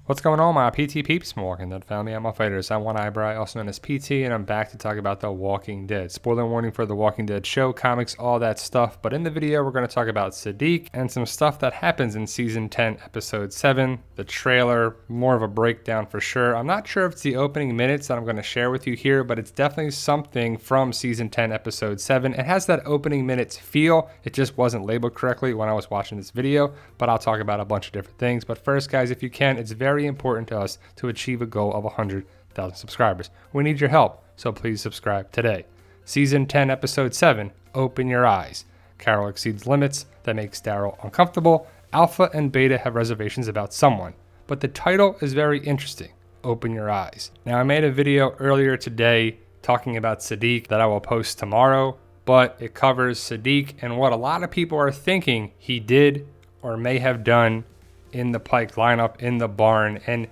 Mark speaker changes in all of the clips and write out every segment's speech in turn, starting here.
Speaker 1: What's going on, my PT peeps? Walking Dead family. I'm Fighters. I'm One Eyebrow, also known as PT, and I'm back to talk about The Walking Dead. Spoiler warning for The Walking Dead show, comics, all that stuff. But in the video, we're going to talk about Sadiq and some stuff that happens in Season 10, Episode 7. The trailer, more of a breakdown for sure. I'm not sure if it's the opening minutes that I'm going to share with you here, but it's definitely something from Season 10, Episode 7. It has that opening minutes feel. It just wasn't labeled correctly when I was watching this video, but I'll talk about a bunch of different things. But first, guys, if you can, it's very important to us to achieve a goal of 100,000 subscribers. We need your help, so please subscribe today. Season 10, Episode 7, Open Your Eyes. Carol exceeds limits that makes Daryl uncomfortable. Alpha and Beta have reservations about someone, but the title is very interesting, Open Your Eyes. Now, I made a video earlier today talking about Sadiq that I will post tomorrow, but it covers Sadiq and what a lot of people are thinking he did or may have done in the Pike lineup, in the barn, and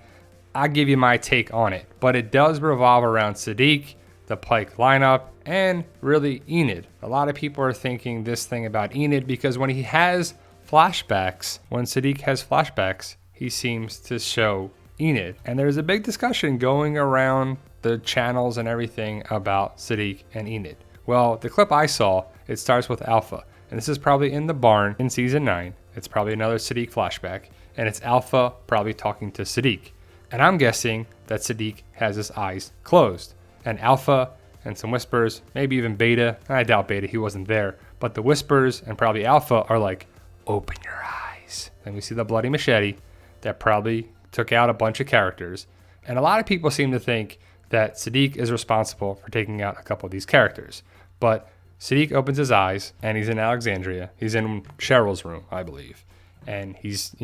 Speaker 1: I'll give you my take on it. But it does revolve around Sadiq, the Pike lineup, and really Enid. A lot of people are thinking this thing about Enid because when he has flashbacks, when Sadiq has flashbacks, he seems to show Enid. And there's a big discussion going around the channels and everything about Sadiq and Enid. Well, the clip I saw, it starts with Alpha, and this is probably in the barn in Season 9. It's probably another Sadiq flashback, and it's Alpha probably talking to Sadiq. And I'm guessing that Sadiq has his eyes closed. And Alpha and some whispers, maybe even Beta, I doubt Beta, he wasn't there, but the whispers and probably Alpha are like, open your eyes. And we see the bloody machete that probably took out a bunch of characters. And a lot of people seem to think that Sadiq is responsible for taking out a couple of these characters. But Sadiq opens his eyes and he's in Alexandria. He's in Cheryl's room, I believe. And he's,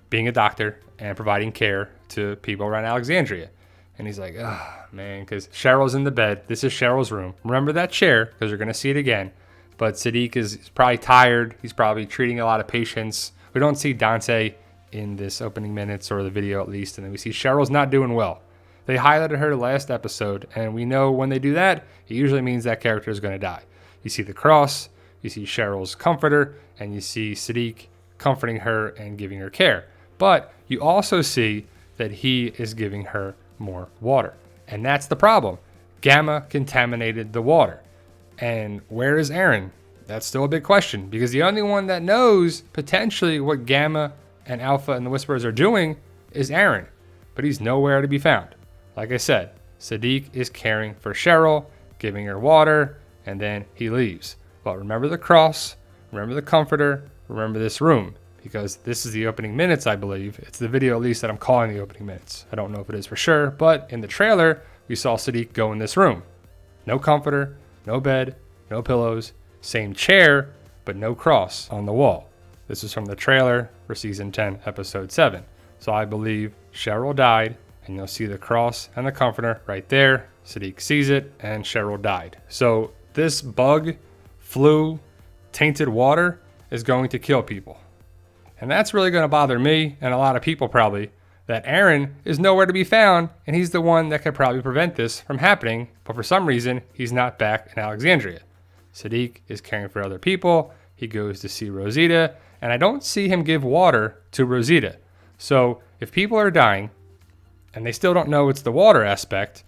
Speaker 1: being a doctor and providing care to people around Alexandria. And he's like, man, because Cheryl's in the bed. This is Cheryl's room. Remember that chair, because you're going to see it again. But Sadiq is probably tired. He's probably treating a lot of patients. We don't see Dante in this opening minutes or the video at least. And then we see Cheryl's not doing well. They highlighted her last episode. And we know when they do that, it usually means that character is going to die. You see the cross. You see Cheryl's comforter. And you see Sadiq comforting her and giving her care. But you also see that he is giving her more water. And that's the problem. Gamma contaminated the water. And where is Aaron? That's still a big question, because the only one that knows potentially what Gamma and Alpha and the Whisperers are doing is Aaron. But he's nowhere to be found. Like I said, Sadiq is caring for Cheryl, giving her water, and then he leaves. But remember the cross, remember the comforter, remember this room. Because this is the opening minutes, I believe. It's the video, at least, that I'm calling the opening minutes. I don't know if it is for sure, but in the trailer, we saw Sadiq go in this room. No comforter, no bed, no pillows, same chair, but no cross on the wall. This is from the trailer for Season 10, Episode 7. So I believe Cheryl died, and you'll see the cross and the comforter right there. Sadiq sees it, and Cheryl died. So this bug, flu, tainted water is going to kill people. And that's really going to bother me and a lot of people probably, that Aaron is nowhere to be found and he's the one that could probably prevent this from happening, but for some reason he's not back in Alexandria. Sadiq is caring for other people, he goes to see Rosita, and I don't see him give water to Rosita. So if people are dying and they still don't know it's the water aspect,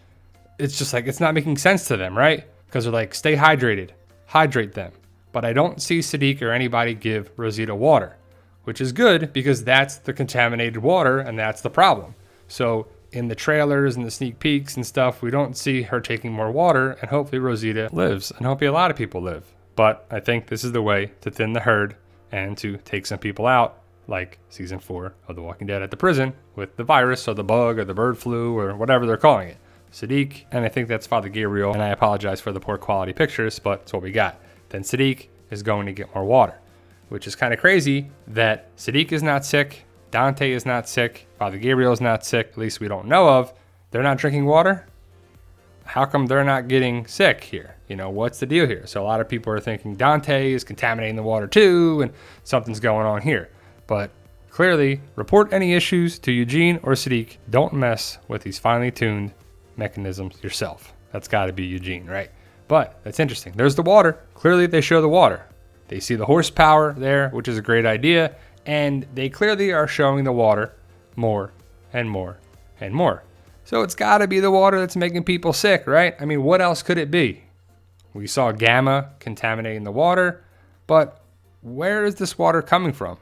Speaker 1: it's just like, it's not making sense to them, right? Because they're like, stay hydrated, hydrate them. But I don't see Sadiq or anybody give Rosita water. Which is good because that's the contaminated water and that's the problem. So in the trailers and the sneak peeks and stuff, we don't see her taking more water, and hopefully Rosita lives, and hopefully a lot of people live. But I think this is the way to thin the herd and to take some people out, like Season 4 of The Walking Dead at the prison with the virus or the bug or the bird flu or whatever they're calling it. Sadiq, and I think that's Father Gabriel, and I apologize for the poor quality pictures, but it's what we got. Then Sadiq is going to get more water. Which is kind of crazy that Sadiq is not sick, Dante is not sick, Father Gabriel is not sick, at least we don't know of. They're not drinking water? How come they're not getting sick here? What's the deal here? So a lot of people are thinking Dante is contaminating the water too, and something's going on here. But clearly, report any issues to Eugene or Sadiq. Don't mess with these finely tuned mechanisms yourself. That's got to be Eugene, right? But that's interesting. There's the water. Clearly, they show the water. They see the horsepower there, which is a great idea, and they clearly are showing the water more and more and more. So it's got to be the water that's making people sick, right? I mean, what else could it be? We saw gamma contaminating the water, but where is this water coming from?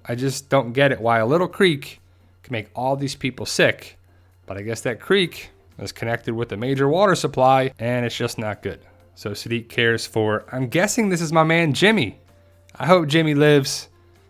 Speaker 1: I just don't get it why a little creek can make all these people sick, but I guess that creek is connected with a major water supply and it's just not good. So Siddiq cares for, I'm guessing this is my man Jimmy. I hope Jimmy lives.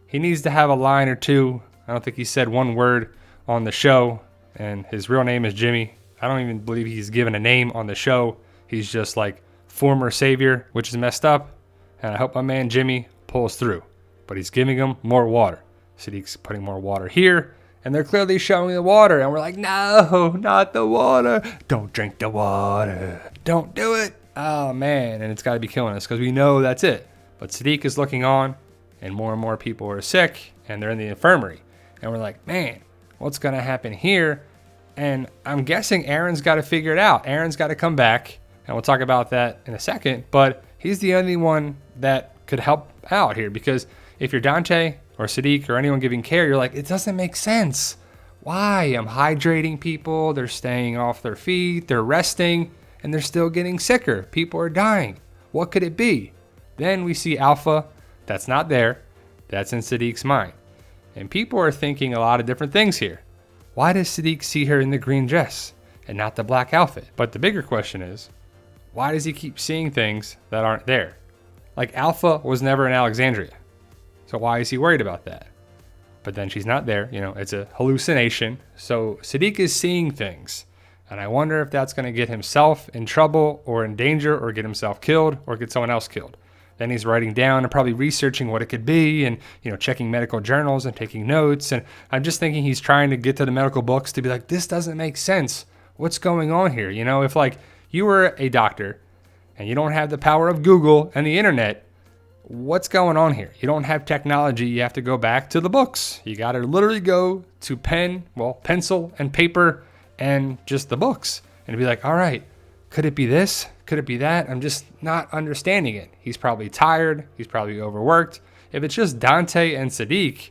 Speaker 1: He needs to have a line or two. I don't think he said one word on the show, and his real name is Jimmy. I don't even believe he's given a name on the show. He's just like former savior, which is messed up. And I hope my man Jimmy pulls through. But he's giving him more water. Siddiq's putting more water here, and they're clearly showing the water. And we're like, no, not the water. Don't drink the water. Don't do it. Oh, man. And it's got to be killing us because we know that's it. But Siddiq is looking on, and more people are sick, and they're in the infirmary. And we're like, man, what's going to happen here? And I'm guessing Aaron's got to figure it out. Aaron's got to come back, and we'll talk about that in a second. But he's the only one that could help out here, because if you're Dante or Siddiq or anyone giving care, you're like, it doesn't make sense. Why? I'm hydrating people. They're staying off their feet. They're resting, and they're still getting sicker. People are dying. What could it be? Then we see Alpha. That's not there. That's in Siddiq's mind. And people are thinking a lot of different things here. Why does Siddiq see her in the green dress and not the black outfit? But the bigger question is, why does he keep seeing things that aren't there? Like Alpha was never in Alexandria. So why is he worried about that? But then she's not there. You know, it's a hallucination. So Siddiq is seeing things. And I wonder if that's going to get himself in trouble or in danger or get himself killed or get someone else killed. Then he's writing down and probably researching what it could be and, checking medical journals and taking notes. And I'm just thinking he's trying to get to the medical books to be like, this doesn't make sense. What's going on here? If like you were a doctor and you don't have the power of Google and the internet, what's going on here? You don't have technology. You have to go back to the books. You got to literally go to pencil and paper and just the books and be like, all right, could it be this? Could it be that? I'm just not understanding it. He's probably tired. He's probably overworked. If it's just Dante and Siddiq,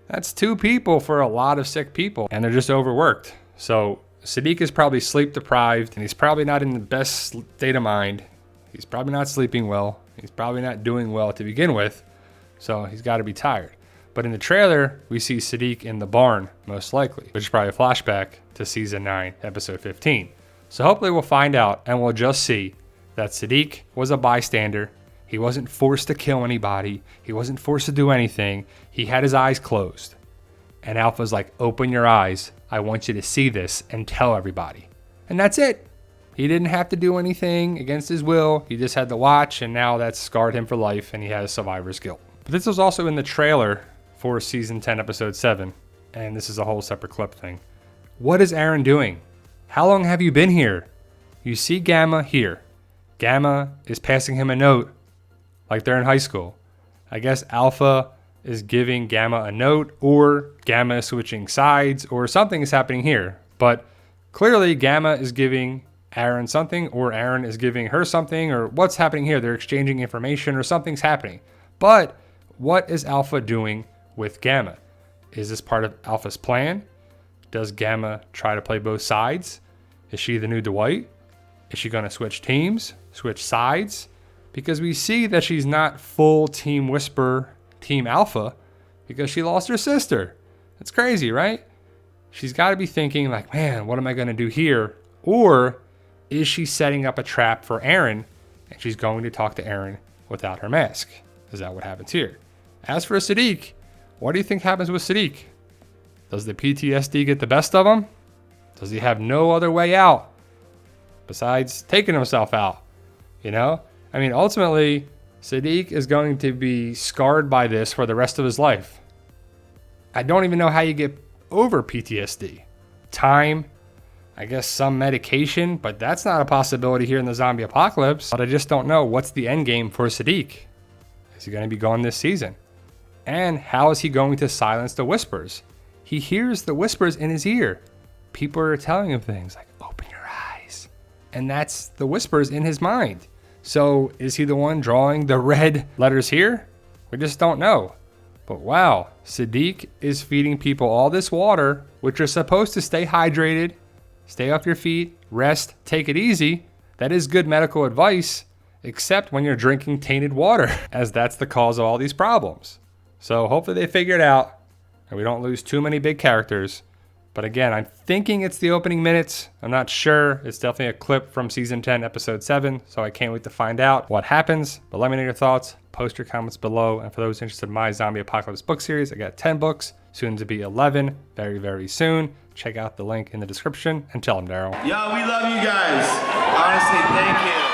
Speaker 1: that's two people for a lot of sick people, and they're just overworked. So Siddiq is probably sleep deprived, and he's probably not in the best state of mind. He's probably not sleeping well. He's probably not doing well to begin with. So he's got to be tired. But in the trailer, we see Siddiq in the barn, most likely, which is probably a flashback to season 9, episode 15. So hopefully we'll find out, and we'll just see that Siddiq was a bystander. He wasn't forced to kill anybody. He wasn't forced to do anything. He had his eyes closed. And Alpha's like, open your eyes. I want you to see this and tell everybody. And that's it. He didn't have to do anything against his will. He just had to watch, and now that's scarred him for life, and he has survivor's guilt. But this was also in the trailer for season 10, episode 7. And this is a whole separate clip thing. What is Aaron doing? How long have you been here? You see Gamma here. Gamma is passing him a note like they're in high school. I guess Alpha is giving Gamma a note, or Gamma is switching sides, or something is happening here. But clearly Gamma is giving Aaron something, or Aaron is giving her something, or what's happening here? They're exchanging information, or something's happening. But what is Alpha doing with Gamma? Is this part of Alpha's plan? Does Gamma try to play both sides? Is she the new Dwight? Is she going to switch teams, switch sides? Because we see that she's not full Team Whisper, Team Alpha, because she lost her sister. That's crazy, right? She's got to be thinking like, man, what am I going to do here? Or is she setting up a trap for Aaron, and she's going to talk to Aaron without her mask? Is that what happens here? As for Siddiq, what do you think happens with Siddiq? Does the PTSD get the best of him? Does he have no other way out besides taking himself out? Ultimately, Siddiq is going to be scarred by this for the rest of his life. I don't even know how you get over PTSD. Time, I guess some medication, but that's not a possibility here in the zombie apocalypse. But I just don't know what's the end game for Siddiq. Is he going to be gone this season? And how is he going to silence the whispers? He hears the whispers in his ear. People are telling him things like, open your eyes. And that's the whispers in his mind. So is he the one drawing the red letters here? We just don't know. But wow, Sadiq is feeding people all this water, which are supposed to stay hydrated, stay off your feet, rest, take it easy. That is good medical advice, except when you're drinking tainted water, as that's the cause of all these problems. So hopefully they figure it out and we don't lose too many big characters. But again, I'm thinking it's the opening minutes. I'm not sure. It's definitely a clip from season 10, episode 7. So I can't wait to find out what happens. But let me know your thoughts. Post your comments below. And for those interested in my zombie apocalypse book series, I got 10 books, soon to be 11, very, very soon. Check out the link in the description and tell them, Daryl.
Speaker 2: Yo, we love you guys. Honestly, thank you.